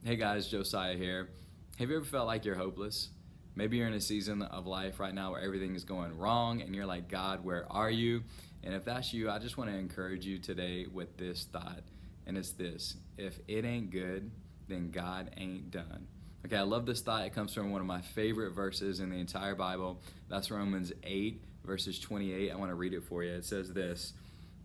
Hey guys, Josiah here. Have you ever felt like you're hopeless? Maybe you're in a season of life right now where everything is going wrong and you're like, God, where are you? And if that's you, I just want to encourage you today with this thought. And it's this: if it ain't good, then God ain't done. Okay, I love this thought. It comes from one of my favorite verses in the entire Bible. That's Romans 8, verses 28. I want to read it for you. It says this: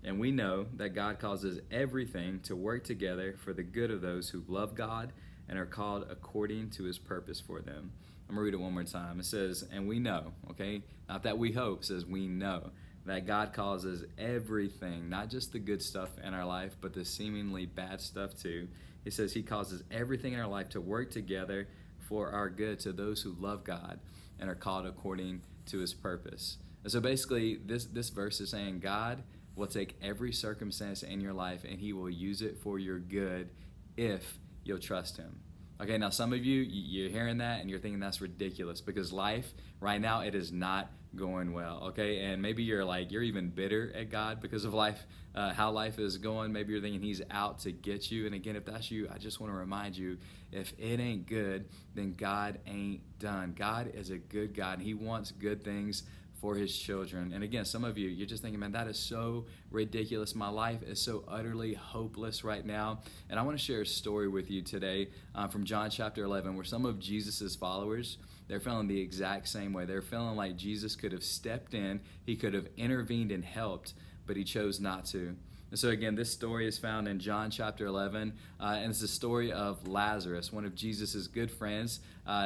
and we know that God causes everything to work together for the good of those who love God and are called according to his purpose for them. I'm going to read it one more time. It says, and we know, okay, not that we hope, it says we know that God causes everything, not just the good stuff in our life, but the seemingly bad stuff too. He says he causes everything in our life to work together for our good to those who love God and are called according to his purpose. And so basically, this verse is saying God will take every circumstance in your life and he will use it for your good if you'll trust him. Okay, now some of you, you're hearing that and you're thinking that's ridiculous because life right now, it is not going well, okay? And maybe you're even bitter at God because of life, how life is going. Maybe you're thinking he's out to get you. And again, if that's you, I just want to remind you, if it ain't good, then God ain't done. God is a good God and he wants good things for his children. And again, some of you, you're just thinking, man, that is so ridiculous. My life is so utterly hopeless right now. And I want to share a story with you today from John chapter 11, where some of Jesus's followers, they're feeling the exact same way. They're feeling like Jesus could have stepped in, he could have intervened and helped, but he chose not to. And so again, this story is found in John chapter 11, and it's the story of Lazarus, one of Jesus's good friends.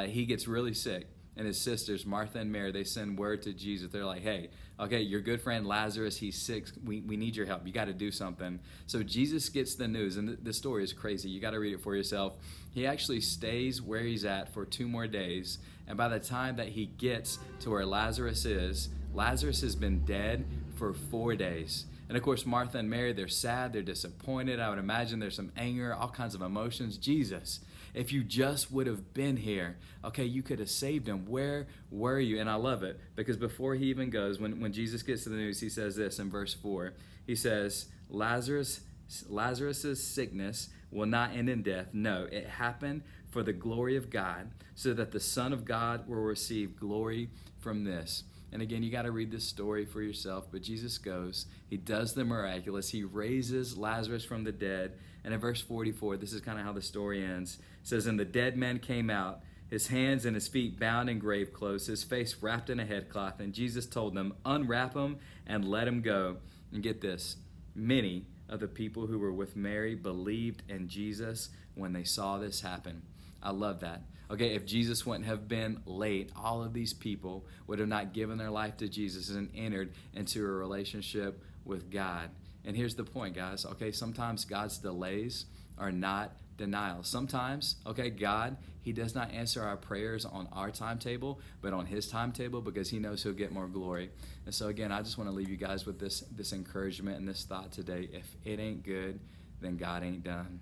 He gets really sick. And his sisters, Martha and Mary, they send word to Jesus. They're like, hey, okay, your good friend Lazarus, he's sick. We need your help. You got to do something. So Jesus gets the news, and the story is crazy. You got to read it for yourself. He actually stays where he's at for 2 more days. And by the time that he gets to where Lazarus is, Lazarus has been dead for 4 days. And of course, Martha and Mary, they're sad, they're disappointed. I would imagine there's some anger, all kinds of emotions. Jesus, if you just would have been here, okay, you could have saved him. Where were you? And I love it because before he even goes, when Jesus gets to the news, he says this in verse 4. He says, Lazarus's sickness will not end in death. No, it happened for the glory of God, so that the Son of God will receive glory from this. And again, you got to read this story for yourself. But Jesus goes, he does the miraculous. He raises Lazarus from the dead. And in verse 44, this is kind of how the story ends. It says, and the dead man came out, his hands and his feet bound in grave clothes, his face wrapped in a headcloth. And Jesus told them, unwrap him and let him go. And get this, many of the people who were with Mary believed in Jesus when they saw this happen. I love that. Okay, if Jesus wouldn't have been late, all of these people would have not given their life to Jesus and entered into a relationship with God. And here's the point, guys. Okay, sometimes God's delays are not denial. Sometimes, okay, God, he does not answer our prayers on our timetable, but on his timetable because he knows he'll get more glory. And so again, I just want to leave you guys with this encouragement and this thought today. If it ain't good, then God ain't done.